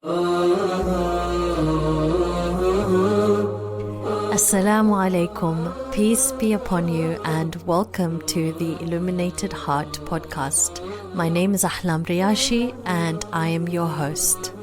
Assalamu alaikum, peace be upon you, and welcome to the Illuminated Heart podcast. My name is Ahlam Riyashi and I am your host.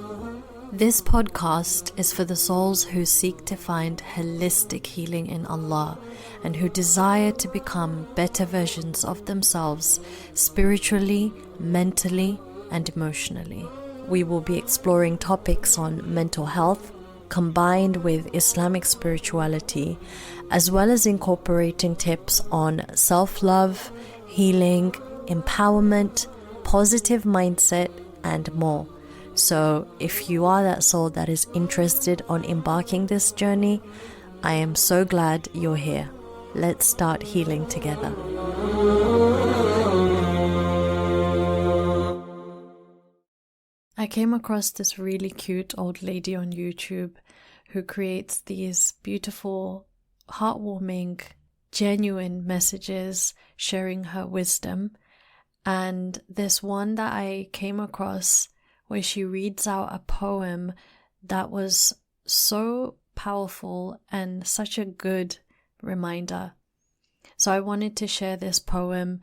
This podcast is for the souls who seek to find holistic healing in Allah and who desire to become better versions of themselves spiritually, mentally, and emotionally. We will be exploring topics on mental health, combined with Islamic spirituality, as well as incorporating tips on self-love, healing, empowerment, positive mindset, and more. So if you are that soul that is interested on embarking this journey, I am so glad you're here. Let's start healing together. I came across this really cute old lady on YouTube who creates these beautiful, heartwarming, genuine messages sharing her wisdom. And this one that I came across where she reads out a poem that was so powerful and such a good reminder. So I wanted to share this poem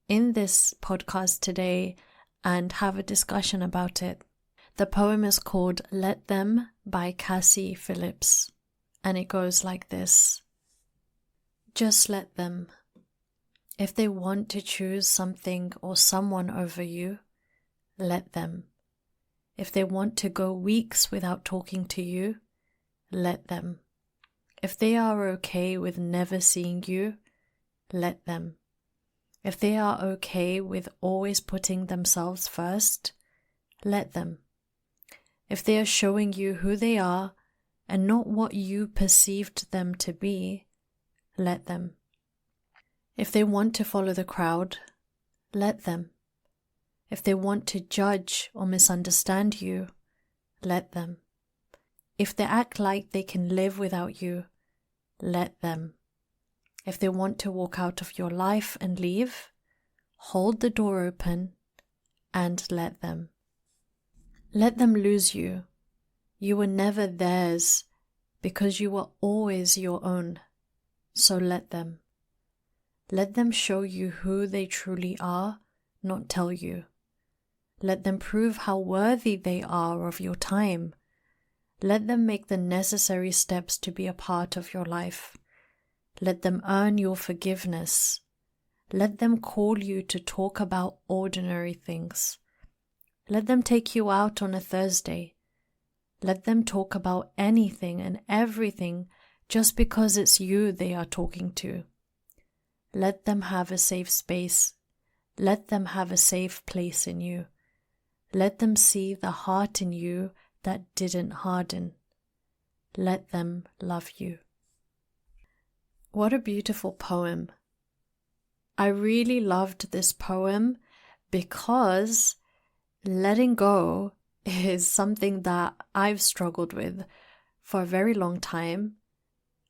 in this podcast today and have a discussion about it. The poem is called Let Them by Cassie Phillips, and it goes like this. Just let them. If they want to choose something or someone over you, let them. If they want to go weeks without talking to you, let them. If they are okay with never seeing you, let them. If they are okay with always putting themselves first, let them. If they are showing you who they are and not what you perceived them to be, let them. If they want to follow the crowd, let them. If they want to judge or misunderstand you, let them. If they act like they can live without you, let them. If they want to walk out of your life and leave, hold the door open and let them. Let them lose you. You were never theirs because you were always your own. So let them. Let them show you who they truly are, not tell you. Let them prove how worthy they are of your time. Let them make the necessary steps to be a part of your life. Let them earn your forgiveness. Let them call you to talk about ordinary things. Let them take you out on a Thursday. Let them talk about anything and everything just because it's you they are talking to. Let them have a safe space. Let them have a safe place in you. Let them see the heart in you that didn't harden. Let them love you. What a beautiful poem. I really loved this poem because letting go is something that I've struggled with for a very long time,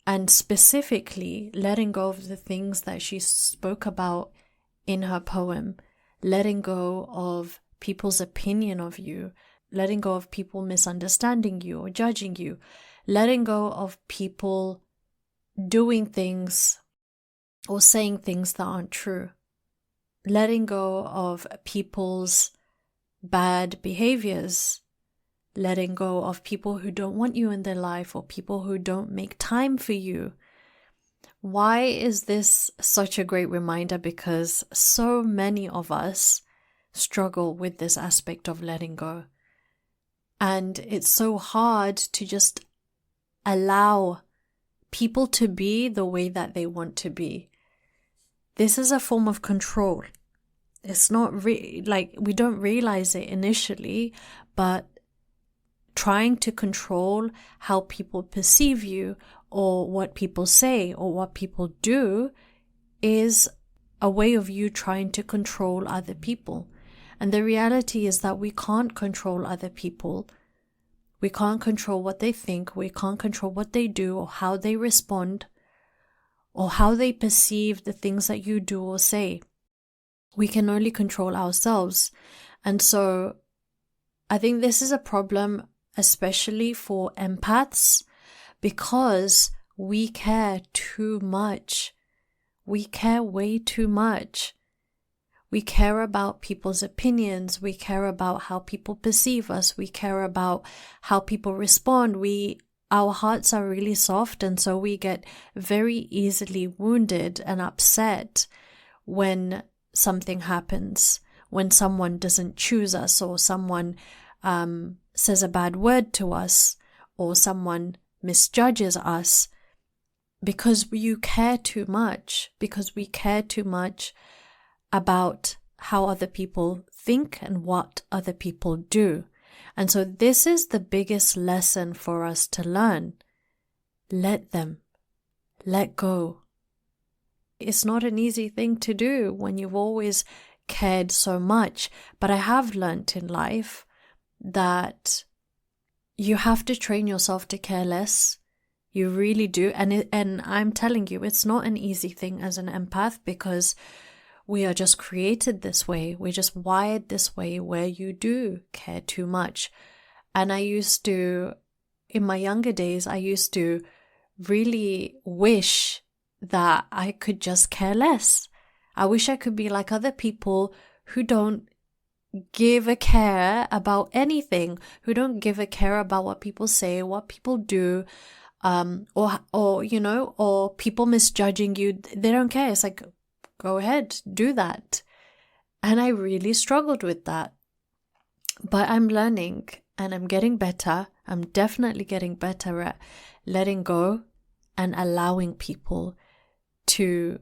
and specifically letting go of the things that she spoke about in her poem, letting go of people's opinion of you, letting go of people misunderstanding you or judging you, letting go of people doing things or saying things that aren't true, letting go of people's bad behaviours, letting go of people who don't want you in their life or people who don't make time for you. Why is this such a great reminder? Because so many of us struggle with this aspect of letting go. And it's so hard to just allow people to be the way that they want to be. This is a form of control. It's not like we don't realize it initially, but trying to control how people perceive you or what people say or what people do is a way of you trying to control other people. And the reality is that we can't control other people. We can't control what they think. We can't control what they do or how they respond or how they perceive the things that you do or say. We can only control ourselves. And so I think this is a problem especially for empaths, because we care too much. We care way too much. We care about people's opinions. We care about how people perceive us. We care about how people respond. Our hearts are really soft, and so we get very easily wounded and upset when something happens, when someone doesn't choose us, or someone says a bad word to us, or someone misjudges us, because you care too much, because we care too much about how other people think and what other people do. And so this is the biggest lesson for us to learn. Let them. Let go. It's not an easy thing to do when you've always cared so much. But I have learnt in life that you have to train yourself to care less. You really do. And I'm telling you, it's not an easy thing as an empath, because we are just created this way. We're just wired this way, where you do care too much. And in my younger days, I used to really wish that I could just care less. I wish I could be like other people who don't give a care about anything, who don't give a care about what people say, what people do, or people misjudging you. They don't care. It's like, go ahead, do that. And I really struggled with that. But I'm learning and I'm getting better. I'm definitely getting better at letting go and allowing people to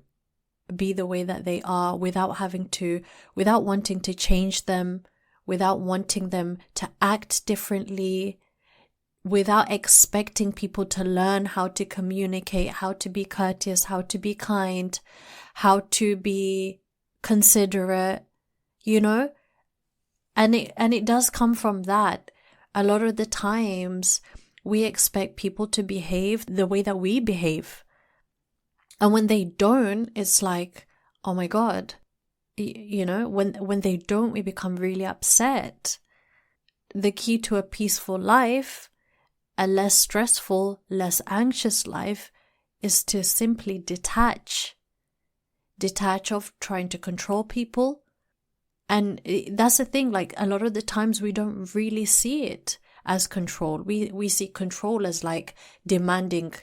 be the way that they are without wanting to change them, without wanting them to act differently, without expecting people to learn how to communicate, how to be courteous, how to be kind, how to be considerate, and it does come from that. A lot of the times we expect people to behave the way that we behave, and when they don't, it's like, oh my God, when they don't, we become really upset. The key to a peaceful life, a less stressful, less anxious life, is to simply detach of trying to control people. And that's the thing, like a lot of the times we don't really see it as control. We see control as like demanding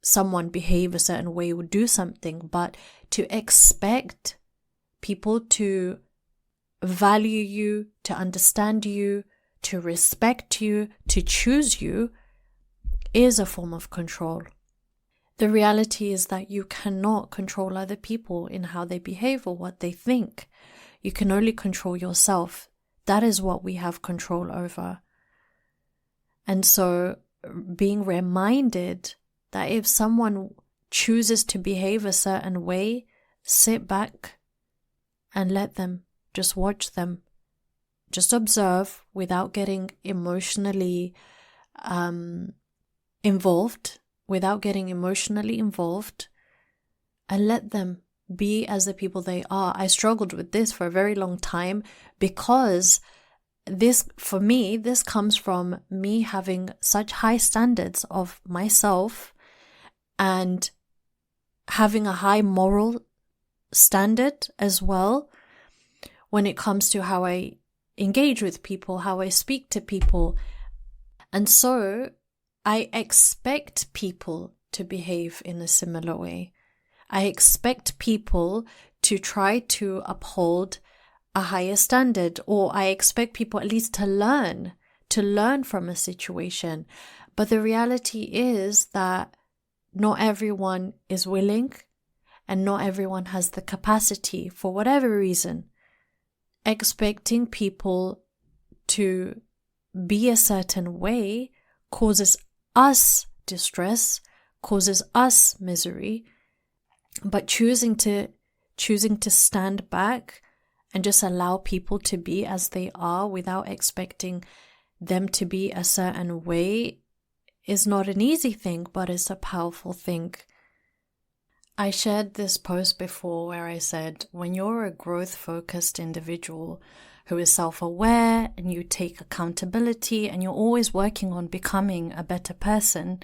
someone behave a certain way or do something, but to expect people to value you, to understand you, to respect you, to choose you, is a form of control. The reality is that you cannot control other people in how they behave or what they think. You can only control yourself. That is what we have control over. And so being reminded that if someone chooses to behave a certain way, sit back and let them. Just watch them. Just observe without getting emotionally involved, and let them be as the people they are. I struggled with this for a very long time, because this comes from me having such high standards of myself and having a high moral standard as well when it comes to how I engage with people, how I speak to people. And so I expect people to behave in a similar way. I expect people to try to uphold a higher standard, or I expect people at least to learn from a situation. But the reality is that not everyone is willing, and not everyone has the capacity for whatever reason. Expecting people to be a certain way causes us distress, causes us misery. But choosing to stand back and just allow people to be as they are without expecting them to be a certain way is not an easy thing, but it's a powerful thing. I shared this post before where I said, when you're a growth-focused individual who is self-aware, and you take accountability, and you're always working on becoming a better person,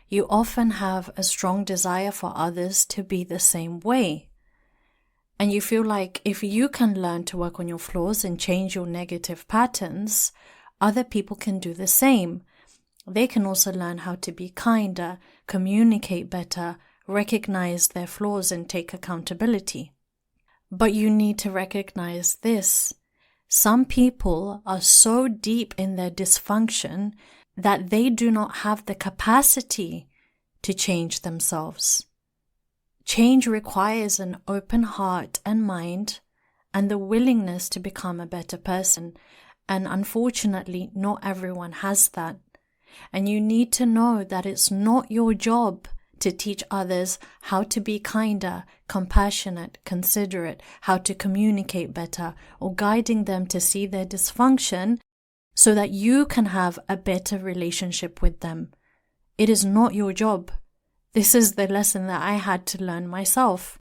you often have a strong desire for others to be the same way. And you feel like if you can learn to work on your flaws and change your negative patterns, other people can do the same. They can also learn how to be kinder, communicate better, recognize their flaws, and take accountability. But you need to recognize this. Some people are so deep in their dysfunction that they do not have the capacity to change themselves. Change requires an open heart and mind and the willingness to become a better person. And unfortunately, not everyone has that. And you need to know that it's not your job to teach others how to be kinder, compassionate, considerate, how to communicate better, or guiding them to see their dysfunction so that you can have a better relationship with them. It is not your job. This is the lesson that I had to learn myself.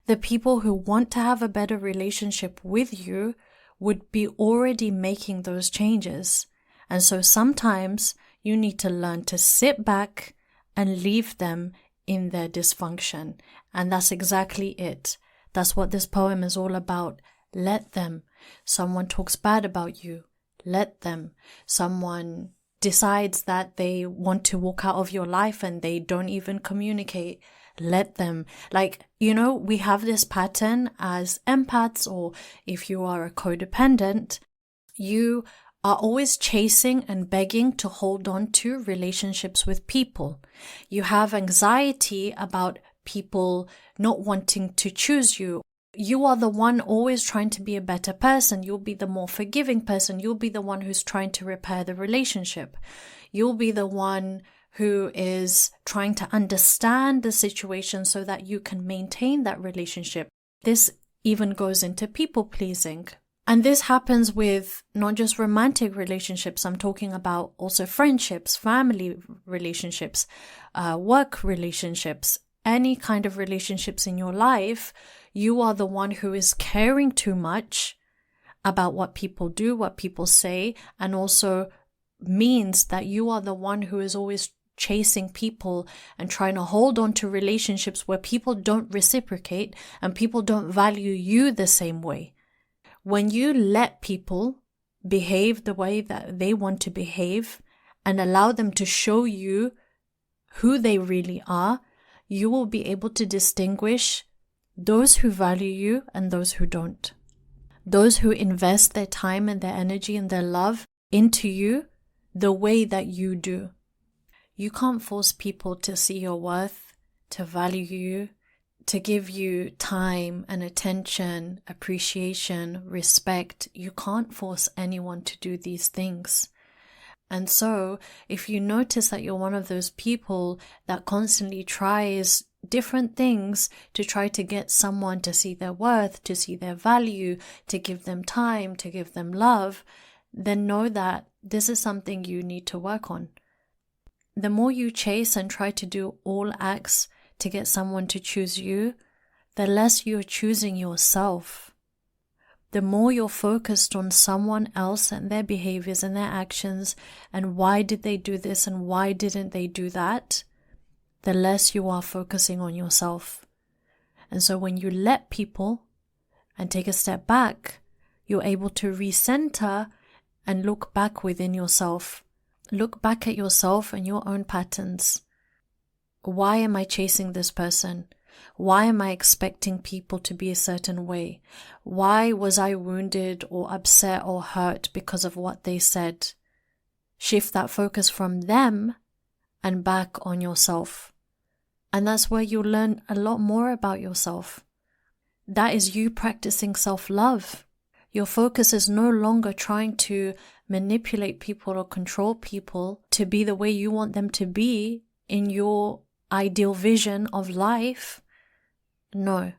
The people who want to have a better relationship with you would be already making those changes. And so sometimes you need to learn to sit back and leave them in their dysfunction. And that's exactly it. That's what this poem is all about. Let them. Someone talks bad about you. Let them. Someone decides that they want to walk out of your life and they don't even communicate. Let them. We have this pattern as empaths, or if you are a codependent, you are always chasing and begging to hold on to relationships with people. You have anxiety about people not wanting to choose you. You are the one always trying to be a better person. You'll be the more forgiving person. You'll be the one who's trying to repair the relationship. You'll be the one who is trying to understand the situation so that you can maintain that relationship. This even goes into people pleasing. And this happens with not just romantic relationships. I'm talking about also friendships, family relationships, work relationships, any kind of relationships in your life. You are the one who is caring too much about what people do, what people say, and also means that you are the one who is always chasing people and trying to hold on to relationships where people don't reciprocate and people don't value you the same way. When you let people behave the way that they want to behave and allow them to show you who they really are, you will be able to distinguish those who value you and those who don't. Those who invest their time and their energy and their love into you the way that you do. You can't force people to see your worth, to value you, to give you time and attention, appreciation, respect. You can't force anyone to do these things. And so, if you notice that you're one of those people that constantly tries different things to try to get someone to see their worth, to see their value, to give them time, to give them love, then know that this is something you need to work on. The more you chase and try to do all acts to get someone to choose you, the less you're choosing yourself. The more you're focused on someone else and their behaviors and their actions and why did they do this and why didn't they do that, the less you are focusing on yourself. And so when you let people and take a step back, you're able to recenter and look back within yourself. Look back at yourself and your own patterns. Why am I chasing this person? Why am I expecting people to be a certain way? Why was I wounded or upset or hurt because of what they said? Shift that focus from them and back on yourself. And that's where you'll learn a lot more about yourself. That is you practicing self-love. Your focus is no longer trying to manipulate people or control people to be the way you want them to be in your ideal vision of life. No,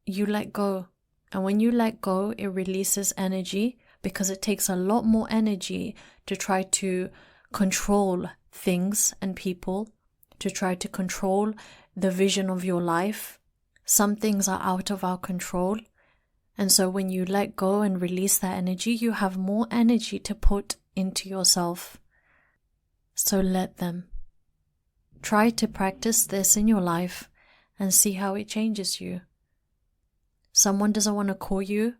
you let go. And when you let go, it releases energy because it takes a lot more energy to try to control things and people, to try to control the vision of your life. Some things are out of our control. And so when you let go and release that energy, you have more energy to put into yourself. So let them. Try to practice this in your life and see how it changes you. Someone doesn't want to call you,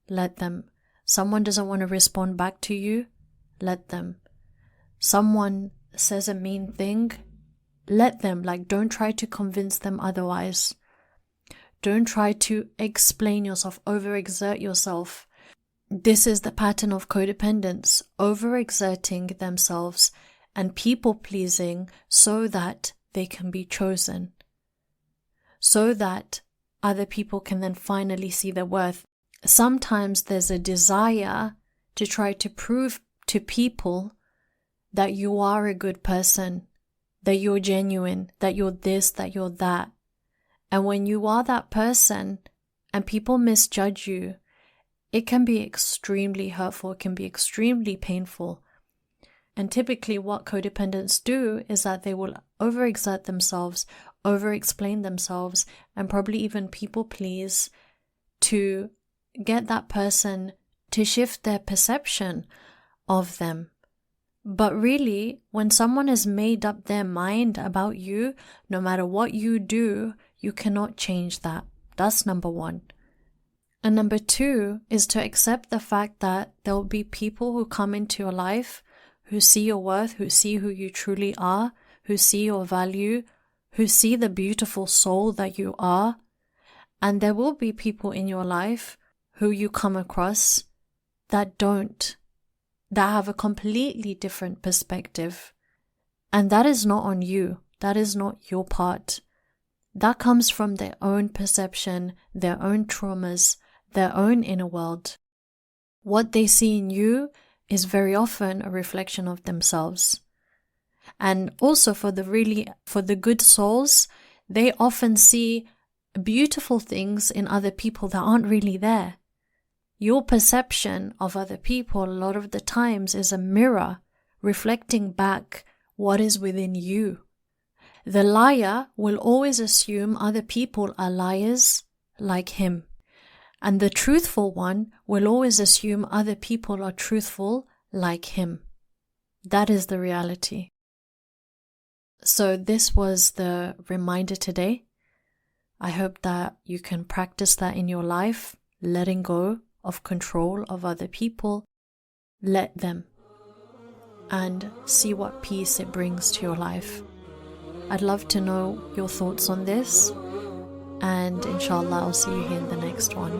let them. Someone doesn't want to respond back to you, let them. Someone says a mean thing, let them. Don't try to convince them otherwise. Don't try to explain yourself, overexert yourself. This is the pattern of codependents, overexerting themselves and people-pleasing so that they can be chosen, so that other people can then finally see their worth. Sometimes there's a desire to try to prove to people that you are a good person, that you're genuine, that you're this, that you're that. And when you are that person and people misjudge you, it can be extremely hurtful, it can be extremely painful. And typically what codependents do is that they will overexert themselves, over-explain themselves, and probably even people please to get that person to shift their perception of them. But really, when someone has made up their mind about you, no matter what you do, you cannot change that. That's number one. And number two is to accept the fact that there will be people who come into your life who see your worth, who see who you truly are, who see your value, who see the beautiful soul that you are. And there will be people in your life who you come across that don't, that have a completely different perspective. And that is not on you. That is not your part. That comes from their own perception, their own traumas, their own inner world. What they see in you is very often a reflection of themselves. And also for the good souls, they often see beautiful things in other people that aren't really there. Your perception of other people a lot of the times is a mirror reflecting back what is within you. The liar will always assume other people are liars like him. And the truthful one will always assume other people are truthful like him. That is the reality. So this was the reminder today. I hope that you can practice that in your life, letting go of control of other people. Let them. And see what peace it brings to your life. I'd love to know your thoughts on this. And inshallah, I'll see you here in the next one.